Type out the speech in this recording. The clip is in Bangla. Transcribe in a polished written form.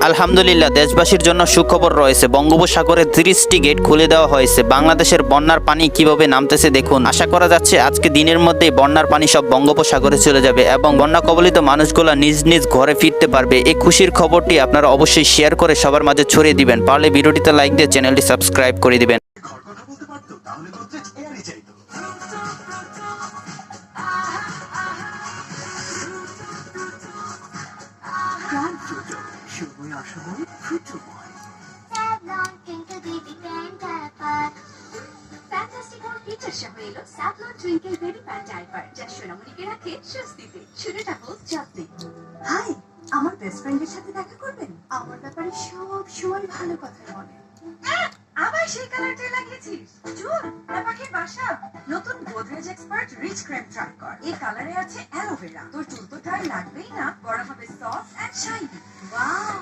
আলহামদুলিল্লাহ, দেশবাসীর জন্য সুখবর রয়েছে। বঙ্গোপসাগরের 30টি গেট খুলে দেওয়া হয়েছে। বাংলাদেশের বন্যার পানি কিভাবে নামতেছে দেখুন। আশা করা যাচ্ছে আজকে দিনের মধ্যেই বন্যার পানি সব বঙ্গোপসাগরে চলে যাবে এবং বন্যা কবলিত মানুষগুলো নিজ নিজ ঘরে ফিরতে পারবে। এই খুশির খবরটি আপনারা অবশ্যই শেয়ার করে সবার মাঝে ছড়িয়ে দিবেন। পারলে ভিডিওটিতে লাইক দিয়ে চ্যানেলটি সাবস্ক্রাইব করে দিবেন। শুভই অশুভই ফুটুময়। Savlon Twinkle Baby Pan Diaper. Fantastic ওর ফিচার সহ এলো Savlon Twinkle baby pan diaper, যা সোনামণিকে রাখে স্বস্তিতে, শুনে রাখো যত্নে। হাই, আমার বেস্ট ফ্রেন্ডের সাথে দেখা করবেন? আমার ব্যাপারে সব সময় ভালো কথা বলে। আবার সেই কালারটাই লাগিয়েছিস? চুল না পাখির বাসা? নতুন Godrej expert rich cream try কর। এই কালারে আছে অ্যালোভেরা। তোর চুল তো টাই লাগবেই না, বড় হবে সফট এন্ড শাইনি। ওয়াও।